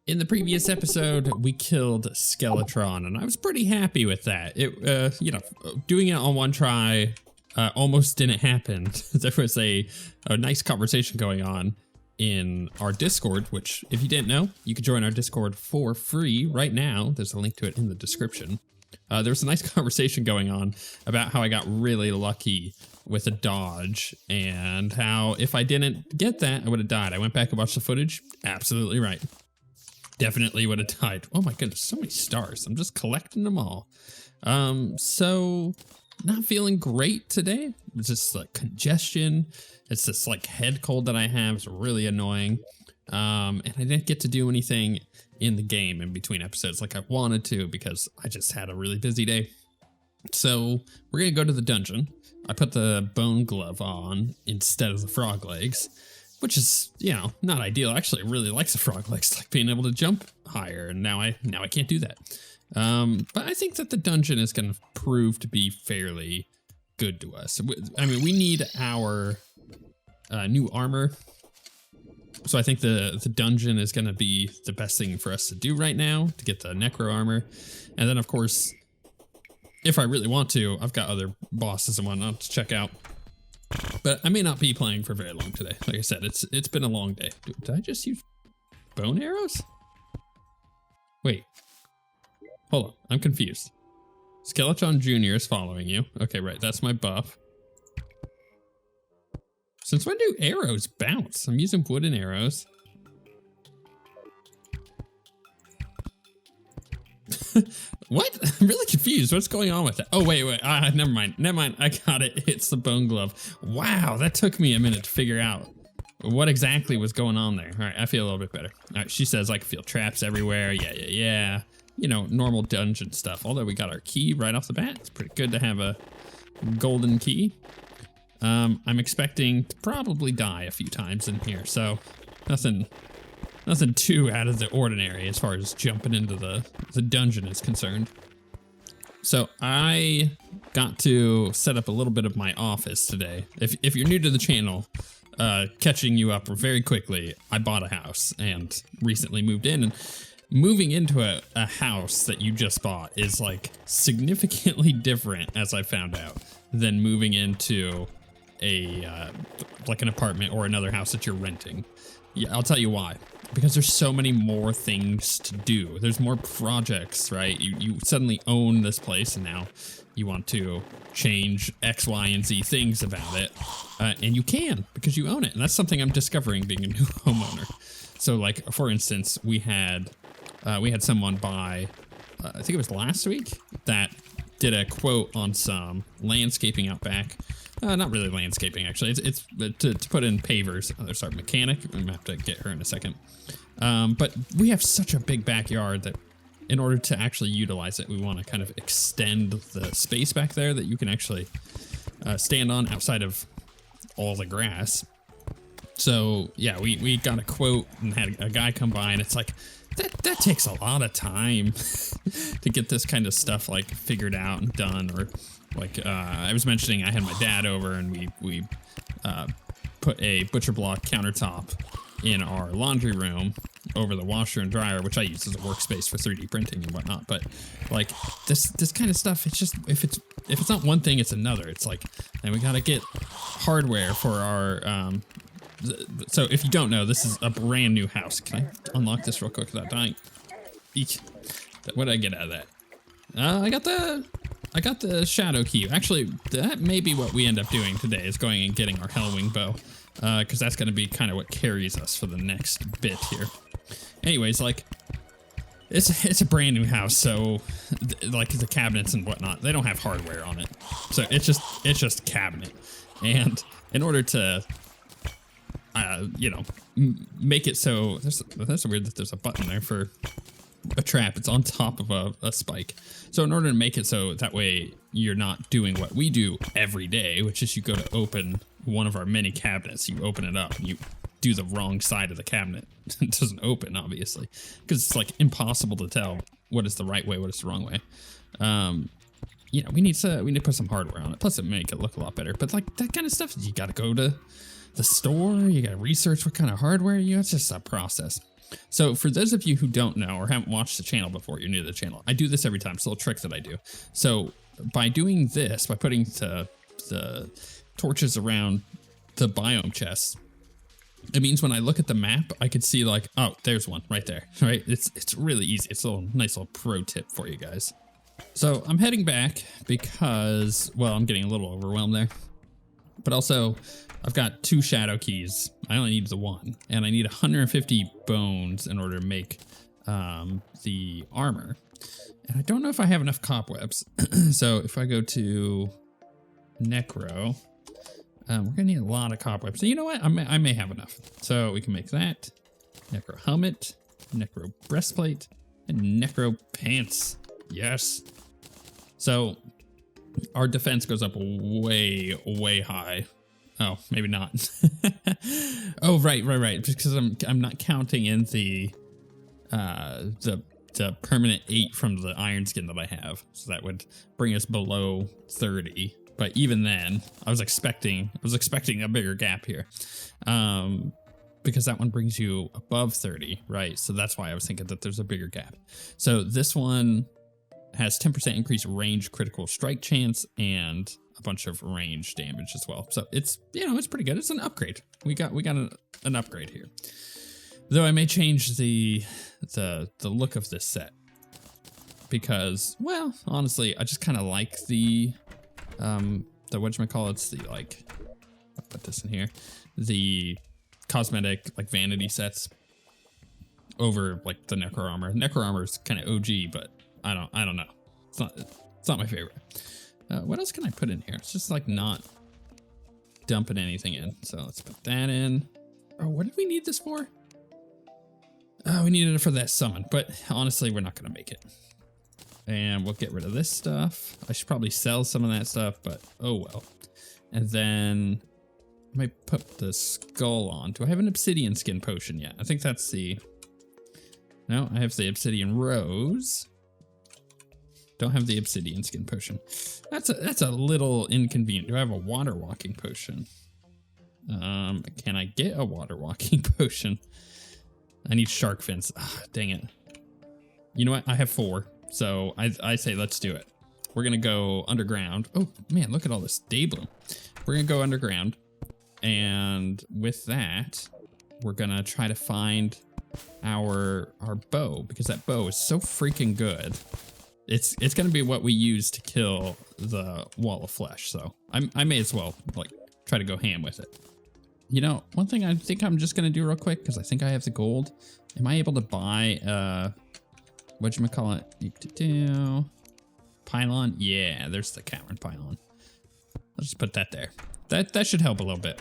In the previous episode, we killed Skeletron, and I was pretty happy with that. Doing it on one try almost didn't happen. There was a nice conversation going on in our Discord, which, if you didn't know, you could join our Discord for free right now. There's a link to it in the description. There was a nice conversation going on about how I got really lucky with a dodge, and how if I didn't get that, I would have died. I went back and watched the footage. Absolutely right. Definitely would have died. Oh my goodness, so many stars. I'm just collecting them all. So not feeling great today. It's just like congestion. It's this like head cold that I have. It's really annoying. And I didn't get to do anything in the game in between episodes like I wanted to because I just had a really busy day. So we're gonna go to the dungeon. I put the bone glove on instead of the frog legs, which is, not ideal. Actually, I really like the frog legs, like being able to jump higher, and now I can't do that. But I think that the dungeon is going to prove to be fairly good to us. I mean, we need our new armor, so I think the dungeon is going to be the best thing for us to do right now to get the necro armor, and then of course, if I really want to, I've got other bosses and whatnot to check out. But I may not be playing for very long today. Like I said, it's been a long day. Did I just use bone arrows? Wait. Hold on. I'm confused. Skeletron Jr. is following you. Okay, right. That's my buff. Since when do arrows bounce? I'm using wooden arrows. What? I'm really confused. What's going on with that? Oh, wait. Never mind. I got it. It's the bone glove. Wow, that took me a minute to figure out what exactly was going on there. All right, I feel a little bit better. All right, she says I can feel traps everywhere. Yeah. Normal dungeon stuff. Although we got our key right off the bat. It's pretty good to have a golden key. I'm expecting to probably die a few times in here, so nothing too out of the ordinary as far as jumping into the dungeon is concerned. So I got to set up a little bit of my office today. If you're new to the channel, catching you up very quickly, I bought a house and recently moved in, and moving into a house that you just bought is like significantly different, as I found out, than moving into like an apartment or another house that you're renting. Yeah, I'll tell you why. Because there's so many more things to do. There's more projects, right? You suddenly own this place, and now you want to change X, Y, and Z things about it. And you can, because you own it. And that's something I'm discovering being a new homeowner. So like, for instance, we had someone buy, I think it was last week, that did a quote on some landscaping out back. Not really landscaping, actually. It's to put in pavers. There's our mechanic. I'm gonna have to get her in a second. But we have such a big backyard that in order to actually utilize it, we want to kind of extend the space back there that you can actually stand on outside of all the grass. So yeah, we got a quote and had a guy come by, and it's like, that takes a lot of time to get this kind of stuff like figured out and done. Or like I was mentioning, I had my dad over, and we put a butcher block countertop in our laundry room over the washer and dryer, which I use as a workspace for 3D printing and whatnot. But like this kind of stuff, it's just, if it's not one thing, it's another. It's like, and we gotta get hardware for our so if you don't know, this is a brand new house. Can I unlock this real quick without dying? Eek. What did I get out of that? I got the shadow key. Actually, that may be what we end up doing today, is going and getting our Hellwing bow. Because that's going to be kind of what carries us for the next bit here. Anyways, like, it's a brand new house, so like the cabinets and whatnot, they don't have hardware on it. So it's just a cabinet. And in order to make it so, that's weird that there's a button there for a trap. It's on top of a spike. So in order to make it so that way you're not doing what we do every day, which is you go to open one of our many cabinets, you open it up, and you do the wrong side of the cabinet. It doesn't open, obviously, because it's like impossible to tell what is the right way, what is the wrong way. We need to put some hardware on it. Plus, it make it look a lot better. But like that kind of stuff, you got to go to the store. You got to research what kind of hardware you. It's just a process. So for those of you who don't know or haven't watched the channel before, you're new to the channel, I do this every time. It's a little trick that I do. So by doing this, by putting the torches around the biome chests, it means when I look at the map, I could see like, oh, there's one right there, right? It's really easy. It's a little nice little pro tip for you guys. So I'm heading back because, well, I'm getting a little overwhelmed there, but also I've got 2 shadow keys. I only need the 1, and I need 150 bones in order to make the armor. And I don't know if I have enough cobwebs. So if I go to Necro, we're gonna need a lot of cobwebs. So you know what? I may have enough. So we can make that. Necro helmet, Necro breastplate, and Necro pants. Yes. So our defense goes up way, way high. Oh, maybe not. Oh, right. Because I'm not counting in the permanent 8 from the iron skin that I have. So that would bring us below 30. But even then, I was expecting a bigger gap here. Because that one brings you above 30, right? So that's why I was thinking that there's a bigger gap. So this one has 10% increased range critical strike chance and a bunch of range damage as well. So it's, it's pretty good. It's an upgrade. We got an upgrade here. Though I may change the look of this set because, well, honestly, I just kind of like the whatchamacallits, the like, I'll put this in here, the cosmetic like vanity sets over like the Necro armor. Necro armor is kind of OG, but I don't know. It's not my favorite. What else can I put in here? It's just like not dumping anything in. So let's put that in. Oh, what did we need this for? Oh, we needed it for that summon, but honestly, we're not gonna make it. And we'll get rid of this stuff. I should probably sell some of that stuff, but oh well. And then I might put the skull on. Do I have an obsidian skin potion yet? I think that's the... No, I have the obsidian rose. Don't have the obsidian skin potion. That's a little inconvenient. Do I have a water walking potion? Can I get a water walking potion? I need shark fins. Ah, dang it. You know what? I have 4. So I say let's do it. We're gonna go underground. Oh man, look at all this day bloom. We're gonna go underground, and with that, we're gonna try to find our bow, because that bow is so freaking good. It's gonna be what we use to kill the wall of flesh. So I may as well like try to go ham with it. You know, one thing I think I'm just gonna do real quick, because I think I have the gold. Am I able to buy whatchamacallit? Pylon? Yeah, there's the Cameron pylon. I'll just put that there. That should help a little bit.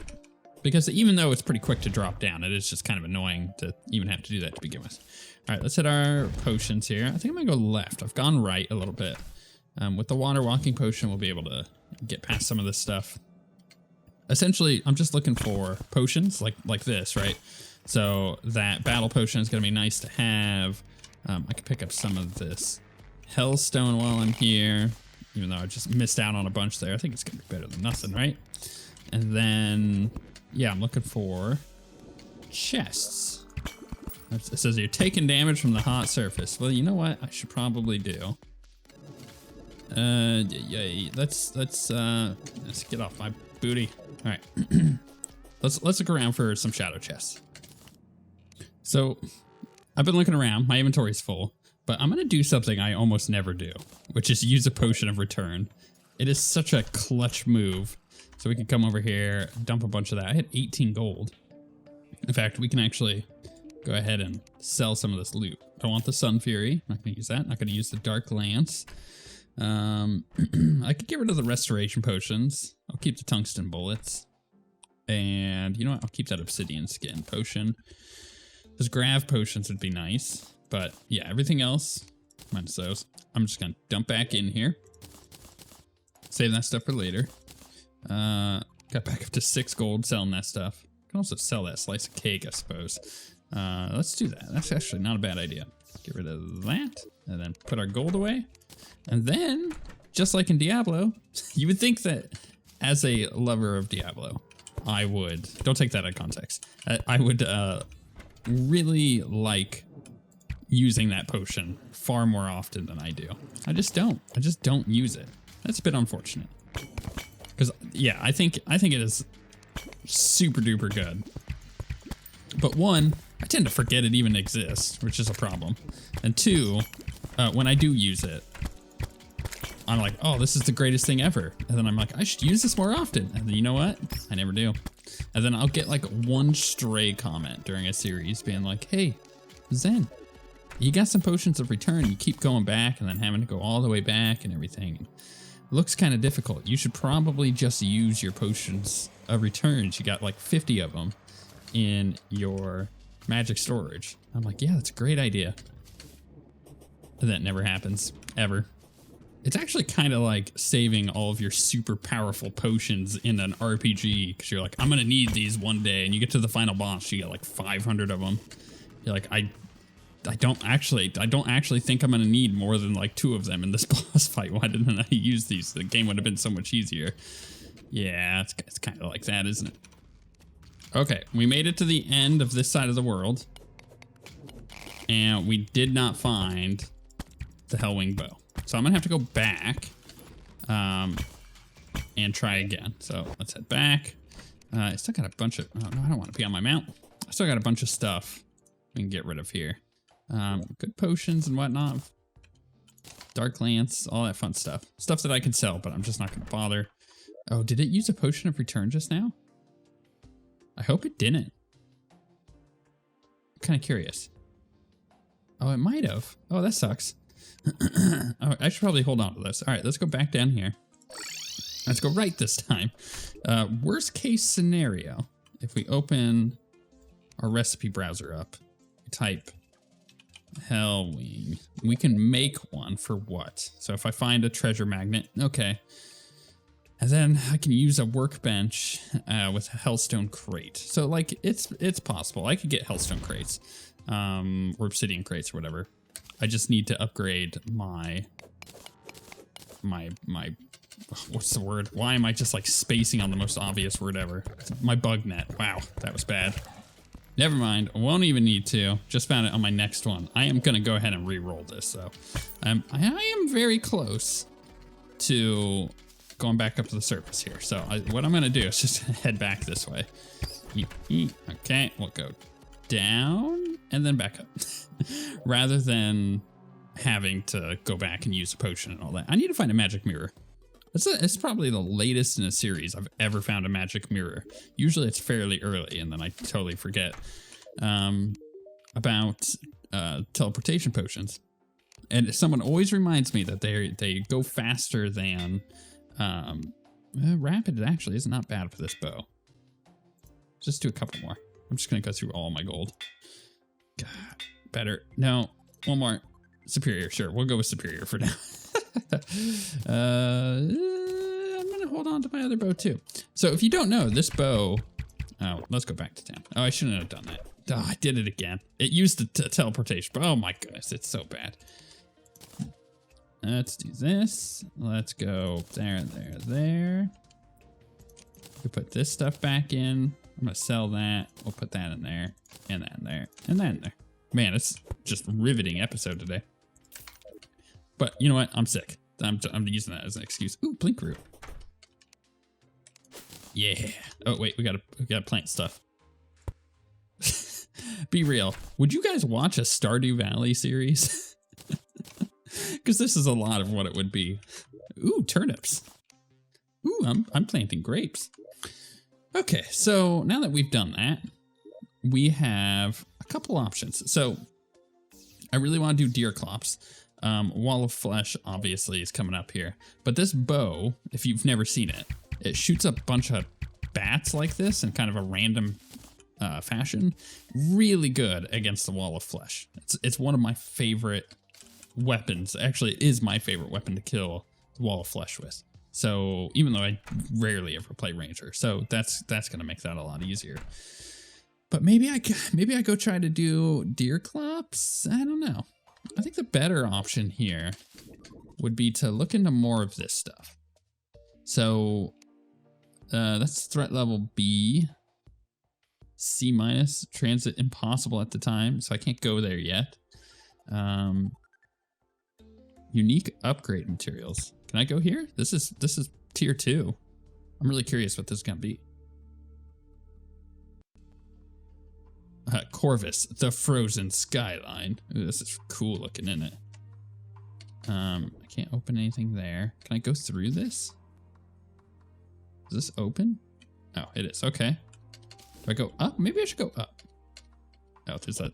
Because even though it's pretty quick to drop down, it is just kind of annoying to even have to do that to begin with. All right, let's hit our potions here. I think I'm gonna go left. I've gone right a little bit. With the water walking potion, we'll be able to get past some of this stuff. Essentially, I'm just looking for potions like this, right? So that battle potion is gonna be nice to have. I can pick up some of this hellstone while I'm here, even though I just missed out on a bunch there. I think it's gonna be better than nothing, right? And then, yeah, I'm looking for chests. It says you're taking damage from the hot surface. Well, you know what? I should probably do. Yeah, let's get off my booty. All right, let's look around for some shadow chests. So I've been looking around. My inventory's full, but I'm gonna do something I almost never do, which is use a potion of return. It is such a clutch move. So we can come over here, dump a bunch of that. I had 18 gold. In fact, we can actually go ahead and sell some of this loot. Don't want the Sun Fury. Not gonna use that. Not gonna use the Dark Lance. I could get rid of the restoration potions. I'll keep the tungsten bullets. And you know what? I'll keep that obsidian skin potion. Those grav potions would be nice. But yeah, everything else, minus those. I'm just gonna dump back in here. Save that stuff for later. Got back up to 6 gold selling that stuff. Can also sell that slice of cake, I suppose. Let's do that. That's actually not a bad idea. Get rid of that, and then put our gold away. And then, just like in Diablo, you would think that as a lover of Diablo, I would, don't take that out of context, I would really like using that potion far more often than I do. I just don't use it. That's a bit unfortunate. Because yeah, I think it is super duper good. But one, I tend to forget it even exists, which is a problem. And two, when I do use it, I'm like, oh, this is the greatest thing ever. And then I'm like, I should use this more often. And then you know what? I never do. And then I'll get like one stray comment during a series being like, hey, Zen, you got some potions of return. You keep going back and then having to go all the way back and everything. It looks kind of difficult. You should probably just use your potions of returns. You got like 50 of them in your magic storage. I'm like, yeah, that's a great idea. And that never happens, ever. It's actually kind of like saving all of your super powerful potions in an RPG, because you're like, I'm gonna need these one day, and you get to the final boss, you get like 500 of them. You're like, I don't actually think I'm gonna need more than like 2 of them in this boss fight. Why didn't I use these? The game would have been so much easier. Yeah, it's kind of like that, isn't it? Okay, we made it to the end of this side of the world, and we did not find the Hellwing bow. So I'm gonna have to go back and try again. So let's head back. I still got a bunch of, oh no, I don't want to be on my mount. I still got a bunch of stuff we can get rid of here. Good potions and whatnot. Dark Lance, all that fun stuff. Stuff that I can sell, but I'm just not gonna bother. Oh, did it use a potion of return just now? I hope it didn't. I'm kind of curious. Oh, it might have. Oh, that sucks. Oh, I should probably hold on to this. All right, let's go back down here. Let's go right this time. Worst case scenario, if we open our recipe browser up, type Hellwing, we can make one for what? So if I find a treasure magnet, okay. And then I can use a workbench with a Hellstone crate. So like it's possible. I could get Hellstone crates, or obsidian crates or whatever. I just need to upgrade my what's the word? Why am I just like spacing on the most obvious word ever? My bug net. Wow, that was bad. Never mind. I won't even need to. Just found it on my next one. I am gonna go ahead and re-roll this. So I am very close to going back up to the surface here. So what I'm gonna do is just head back this way. Okay, we'll go down and then back up rather than having to go back and use a potion and all that. I need to find a magic mirror. It's probably the latest in a series I've ever found a magic mirror. Usually it's fairly early and then I totally forget about teleportation potions. And someone always reminds me that they go faster than rapid. It actually is not bad for this bow. Just do a couple more. I'm just gonna go through all my gold. God, better. No, one more. Superior, sure. We'll go with superior for now. I'm gonna hold on to my other bow too. So if you don't know, this bow. Oh, let's go back to town. Oh, I shouldn't have done that. Oh, I did it again. It used the teleportation. Oh my goodness, it's so bad. Let's do this. Let's go there, there, there. We put this stuff back in. I'm gonna sell that. We'll put that in there, and that in there, and that in there. Man, it's just riveting episode today. But you know what? I'm sick. I'm using that as an excuse. Ooh, blink root. Yeah. Oh wait, we gotta plant stuff. Be real. Would you guys watch a Stardew Valley series? Because this is a lot of what it would be. Ooh, turnips. Ooh, I'm planting grapes. Okay, so now that we've done that, we have a couple options. So I really want to do deer clops. Wall of Flesh obviously is coming up here. But this bow, if you've never seen it, it shoots a bunch of bats like this in kind of a random fashion. Really good against the Wall of Flesh. It's one of my favorite weapons. Actually, it is my favorite weapon to kill the Wall of Flesh with. So even though I rarely ever play Ranger, so that's gonna make that a lot easier. But maybe I go try to do deer clops. I don't know. I think the better option here would be to look into more of this stuff. So that's threat level B. C-, transit impossible at the time, so I can't go there yet. Unique upgrade materials. Can I go here? This is tier 2. I'm really curious what this is gonna be. Corvus, the frozen skyline. Ooh, this is cool looking, isn't it? I can't open anything there. Can I go through this? Is this open? Oh, it is. Okay. Do I go up? Maybe I should go up. Oh, there's an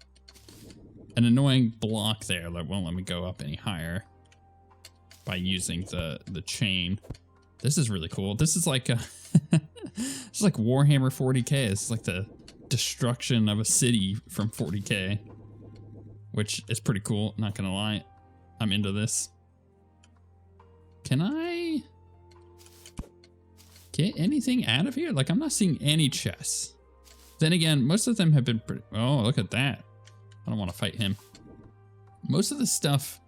annoying block there that won't let me go up any higher by using the chain. This is really cool. This is like it's like Warhammer 40k. It's like the destruction of a city from 40k, which is pretty cool. Not gonna lie, I'm into this. Can I get anything out of here? Like, I'm not seeing any chests. Then again, most of them have been pretty... Oh, look at that. I don't want to fight him. Most of the stuff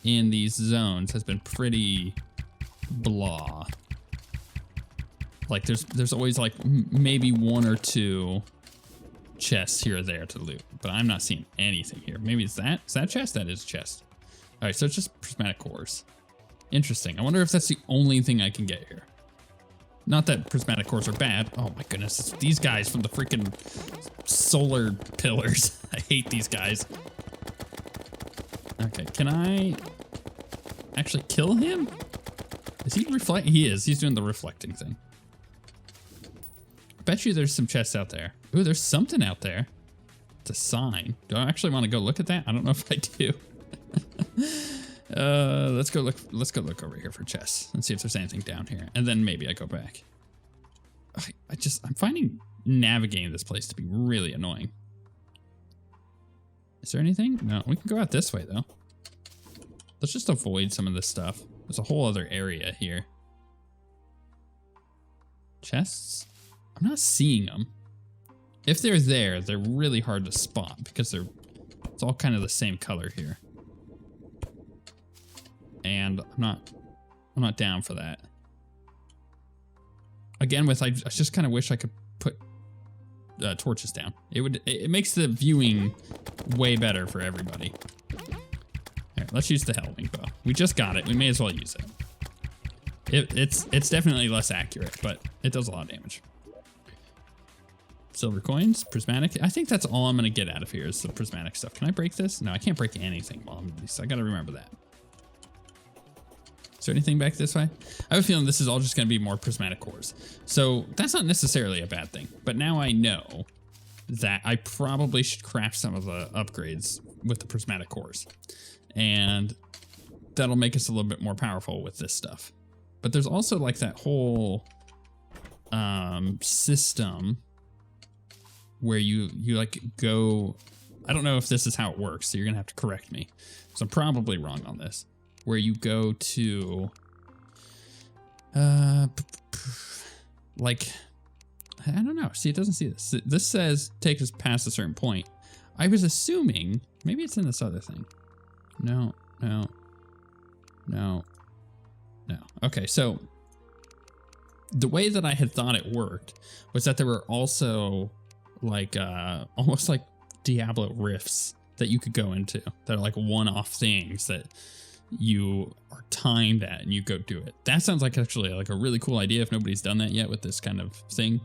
in these zones has been pretty blah. Like, there's always like maybe 1 or 2 chests here or there to loot, but I'm not seeing anything here. Maybe it's that. Is that a chest? That is a chest. All right, so it's just prismatic cores. Interesting. I wonder if that's the only thing I can get here. Not that prismatic cores are bad. Oh my goodness, it's these guys from the freaking solar pillars. I hate these guys. Okay, can I actually kill him? Is he reflect? He is. He's doing the reflecting thing. I bet you there's some chests out there. Ooh, there's something out there. It's a sign. Do I actually want to go look at that? I don't know if I do. Let's go look over here for chests and see if there's anything down here, and then maybe I go back. I'm finding navigating this place to be really annoying. Is there anything? No, we can go out this way though. Let's just avoid some of this stuff. There's a whole other area here. Chests? I'm not seeing them. If they're there, they're really hard to spot because it's all kind of the same color here. And I'm not down for that. Again, I just kind of wish I could put torches down. It makes the viewing way better for everybody. All right, let's use the Hellwing bow. We just got it. We may as well use it. It's definitely less accurate, but it does a lot of damage. Silver coins, prismatic. I think that's all I'm gonna get out of here is the prismatic stuff. Can I break this? No, I can't break anything while I'm at least. I gotta remember that. Is there anything back this way? I have a feeling this is all just going to be more prismatic cores. So that's not necessarily a bad thing. But now I know that I probably should craft some of the upgrades with the prismatic cores. And that'll make us a little bit more powerful with this stuff. But there's also like that whole system where you like go... I don't know if this is how it works, so you're going to have to correct me. So I'm probably wrong on this. Where you go to, like, I don't know. See, it doesn't see this. This says take us past a certain point. I was assuming, maybe it's in this other thing. No. Okay, so the way that I had thought it worked was that there were also like, almost like Diablo rifts that you could go into that are like one-off things that you are timed at and you go do it. That sounds like actually like a really cool idea if nobody's done that yet with this kind of thing.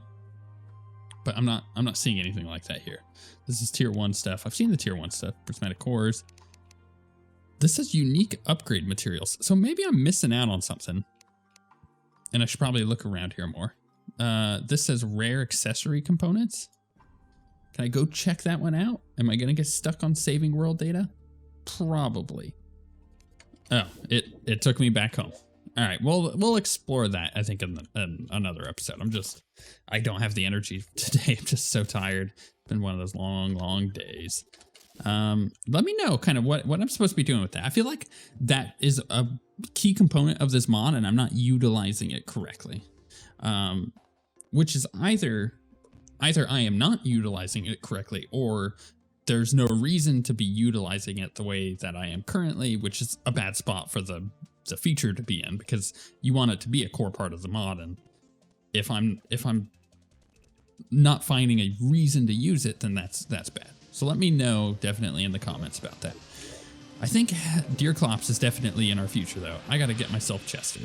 But I'm not seeing anything like that here. This is tier 1 stuff. I've seen the tier 1 stuff, prismatic cores. This says unique upgrade materials. So maybe I'm missing out on something. And I should probably look around here more. This says rare accessory components. Can I go check that one out? Am I gonna get stuck on saving world data? Probably. Oh, it took me back home. All right, we'll explore that, I think, in another episode. I don't have the energy today. I'm just so tired. It's been one of those long days. Let me know kind of what I'm supposed to be doing with that. I feel like that is a key component of this mod, and I'm not utilizing it correctly. Which is either I am not utilizing it correctly, or there's no reason to be utilizing it the way that I am currently, which is a bad spot for the feature to be in, because you want it to be a core part of the mod. And if I'm not finding a reason to use it, then that's bad. So let me know definitely in the comments about that. I think Deerclops is definitely in our future, though. I got to get myself Chester.